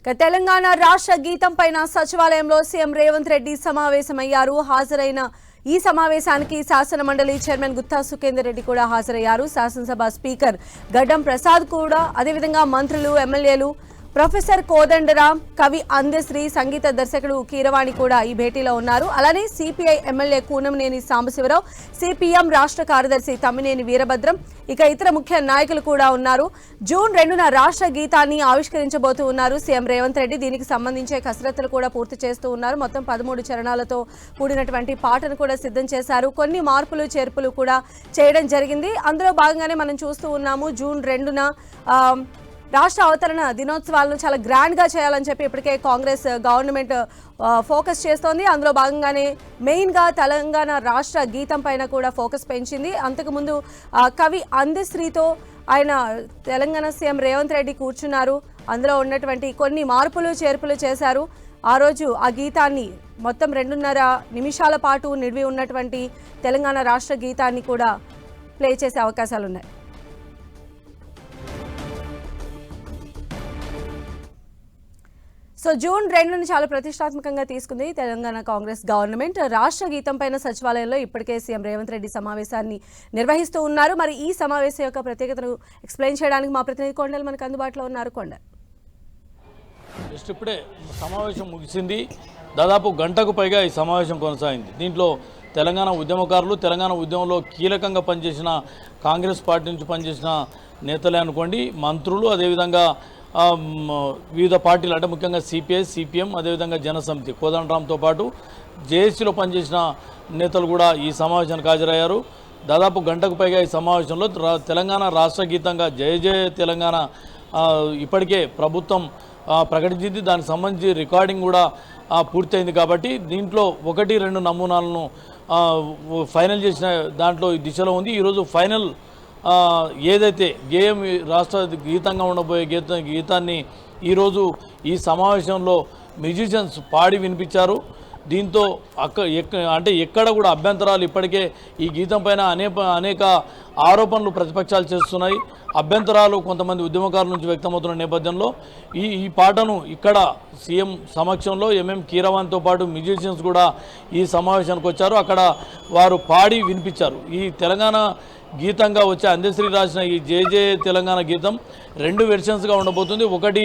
తెలంగాణ రాష్ట్ర గీతం పైన సచివాలయంలో సీఎం రేవంత్ రెడ్డి సమావేశమయ్యారు. హాజరైన ఈ సమావేశానికి శాసన మండలి చైర్మన్ గుత్తా సుఖేందర్ రెడ్డి కూడా హాజరయ్యారు. శాసనసభ స్పీకర్ గడ్డం ప్రసాద్ కూడా, అదేవిధంగా మంత్రులు, ఎమ్మెల్యేలు, ప్రొఫెసర్ కోదండరాం, కవి అందశ్రీ, సంగీత దర్శకుడు కీరవాణి కూడా ఈ భేటీలో ఉన్నారు. అలానే CPI MLA Kunamneni Sambasivarao, CPM రాష్ట్ర కార్యదర్శి తమ్మినేని వీరభద్రం, ఇక ఇతర ముఖ్య నాయకులు కూడా ఉన్నారు. జూన్ 2న రాష్ట్ర గీతాన్ని ఆవిష్కరించబోతూ ఉన్నారు సీఎం రేవంత్ రెడ్డి. దీనికి సంబంధించే కసరత్తులు కూడా పూర్తి చేస్తూ ఉన్నారు. మొత్తం 13 చరణాలతో కూడినటువంటి పాటను కూడా సిద్ధం చేశారు. కొన్ని మార్పులు చేర్పులు కూడా చేయడం జరిగింది. అందులో భాగంగానే మనం చూస్తూ ఉన్నాము. జూన్ 2న రాష్ట్ర అవతరణ దినోత్సవాలను చాలా గ్రాండ్గా చేయాలని చెప్పి ఇప్పటికే కాంగ్రెస్ గవర్నమెంట్ ఫోకస్ చేస్తోంది. అందులో భాగంగానే మెయిన్గా తెలంగాణ రాష్ట్ర గీతం పైన కూడా ఫోకస్ పెంచింది. అంతకుముందు కవి అందశ్రీతో ఆయన తెలంగాణ సీఎం రేవంత్ రెడ్డి కూర్చున్నారు. అందులో ఉన్నటువంటి కొన్ని మార్పులు చేర్పులు చేశారు. ఆ రోజు ఆ గీతాన్ని మొత్తం 2.5 నిమిషాల పాటు నిడివి ఉన్నటువంటి తెలంగాణ రాష్ట్ర గీతాన్ని కూడా ప్లే చేసే అవకాశాలున్నాయి. సో జూన్ 2ని చాలా ప్రతిష్టాత్మకంగా తీసుకుంది తెలంగాణ కాంగ్రెస్ గవర్నమెంట్. రాష్ట్ర గీతం పైన సచివాలయంలో ఇప్పటికే సీఎం రేవంత్ రెడ్డి సమావేశాన్ని నిర్వహిస్తూ ఉన్నారు. మరి ఈ సమావేశం యొక్క ప్రత్యేకతను ఎక్స్ప్లెయిన్ చేయడానికి మా ప్రతినిధి కొండలు మనకు అందుబాటులో ఉన్నారు. కొండ, జస్ట్ ఇప్పుడే సమావేశం ముగిసింది. దాదాపు గంటకు పైగా ఈ సమావేశం కొనసాగింది. దీంట్లో తెలంగాణ ఉద్యమకారులు, తెలంగాణ ఉద్యమంలో కీలకంగా పనిచేసిన కాంగ్రెస్ పార్టీ నుంచి పనిచేసిన నేతలే అనుకోండి, మంత్రులు, అదేవిధంగా వివిధ పార్టీలు అంటే ముఖ్యంగా సిపిఐ, సిపిఎం, అదేవిధంగా జనసమితి కోదండరాంతో పాటు జేఏసీలో పనిచేసిన నేతలు కూడా ఈ సమావేశానికి హాజరయ్యారు. దాదాపు గంటకు పైగా ఈ సమావేశంలో తెలంగాణ రాష్ట్ర గీతంగా జయ జయ తెలంగాణ ఇప్పటికే ప్రభుత్వం ప్రకటించింది. దానికి సంబంధించి రికార్డింగ్ కూడా పూర్తయింది. కాబట్టి దీంట్లో 1-2 నమూనాలను ఫైనల్ చేసిన దాంట్లో ఈ దిశలో ఉంది. ఈరోజు ఫైనల్ ఏదైతే గేయం రాష్ట్ర గీతంగా ఉండబోయే గీతాన్ని ఈరోజు ఈ సమావేశంలో మ్యూజిషియన్స్ పాడి వినిపించారు. దీంతో అంటే ఎక్కడ కూడా అభ్యంతరాలు ఇప్పటికే ఈ గీతం పైన అనేక ఆరోపణలు ప్రతిపక్షాలు చేస్తున్నాయి. అభ్యంతరాలు కొంతమంది ఉద్యమకారుల నుంచి వ్యక్తమవుతున్న నేపథ్యంలో ఈ పాటను ఇక్కడ సీఎం సమక్షంలో ఎంఎం కీరవాణితో పాటు మ్యూజిషియన్స్ కూడా ఈ సమావేశానికి వచ్చారు. అక్కడ వారు పాడి వినిపించారు. ఈ తెలంగాణ గీతంగా వచ్చే అందశ్రీ రాసిన ఈ జయ జయ తెలంగాణ గీతం 2 వెర్షన్స్గా ఉండబోతుంది. ఒకటి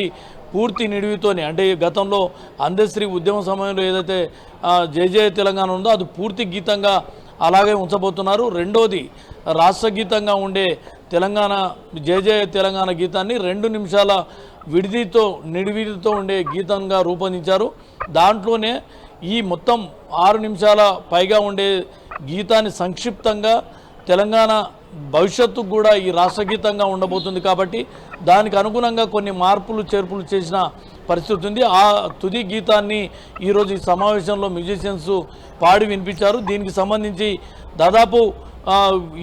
పూర్తి నిడివితోనే, అంటే గతంలో అందశ్రీ ఉద్యమ సమయంలో ఏదైతే జయ జయ తెలంగాణ ఉందో అది పూర్తి గీతంగా అలాగే ఉంచబోతున్నారు. రెండోది రాష్ట్ర గీతంగా ఉండే తెలంగాణ జయ జయ తెలంగాణ గీతాన్ని 2 నిమిషాల నిడివితో ఉండే గీతంగా రూపొందించారు. దాంట్లోనే ఈ మొత్తం 6 నిమిషాల పైగా ఉండే గీతాన్ని సంక్షిప్తంగా తెలంగాణ భవిష్యత్తుకు కూడా ఈ రాష్ట్ర గీతంగా ఉండబోతుంది. కాబట్టి దానికి అనుగుణంగా కొన్ని మార్పులు చేర్పులు చేసిన పరిస్థితి ఉంది. ఆ తుది గీతాన్ని ఈరోజు ఈ సమావేశంలో మ్యూజిషియన్స్ పాడి వినిపించారు. దీనికి సంబంధించి దాదాపు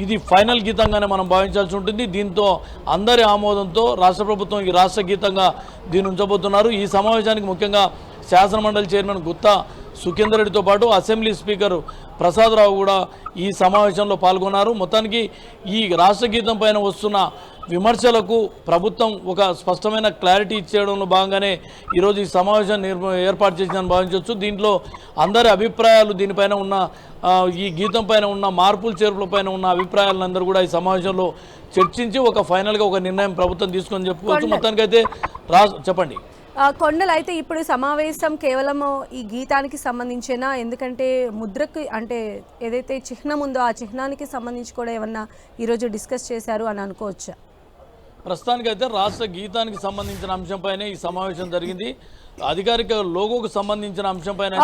ఇది ఫైనల్ గీతంగానే మనం భావించాల్సి ఉంటుంది. దీంతో అందరి ఆమోదంతో రాష్ట్ర ప్రభుత్వం ఈ రాష్ట్ర గీతంగా దీన్ని ఉంచబోతున్నారు. ఈ సమావేశానికి ముఖ్యంగా శాసనమండలి చైర్మన్ గుత్తా సుఖేందర్ రెడ్డితో పాటు అసెంబ్లీ స్పీకర్ ప్రసాదరావు కూడా ఈ సమావేశంలో పాల్గొన్నారు. మొత్తానికి ఈ రాష్ట్ర గీతం పైన వస్తున్న విమర్శలకు ప్రభుత్వం ఒక స్పష్టమైన క్లారిటీ ఇచ్చేయడంలో భాగంగానే ఈరోజు ఈ సమావేశాన్ని ఏర్పాటు చేసిందని భావించవచ్చు. దీంట్లో అందరి అభిప్రాయాలు, దీనిపైన ఉన్న ఈ గీతం పైన ఉన్న మార్పులు చేర్పుల పైన ఉన్న అభిప్రాయాలను అందరూ కూడా ఈ సమావేశంలో చర్చించి ఒక ఫైనల్గా ఒక నిర్ణయం ప్రభుత్వం తీసుకొని చెప్పుకోవచ్చు. మొత్తానికైతే చెప్పండి కొండలు. అయితే ఇప్పుడు సమావేశం కేవలం ఈ గీతానికి సంబంధించేనా? ఎందుకంటే ముద్రకు అంటే ఏదైతే చిహ్నం ఉందో ఆ చిహ్నానికి సంబంధించి కూడా ఏమన్నా ఈరోజు డిస్కస్ చేశారు అని అనుకోవచ్చా? ప్రస్తుతానికైతే రాష్ట్ర గీతానికి సంబంధించిన అంశంపైనే ఈ సమావేశం జరిగింది. అధికారిక లోగోకు సంబంధించిన అంశంపైన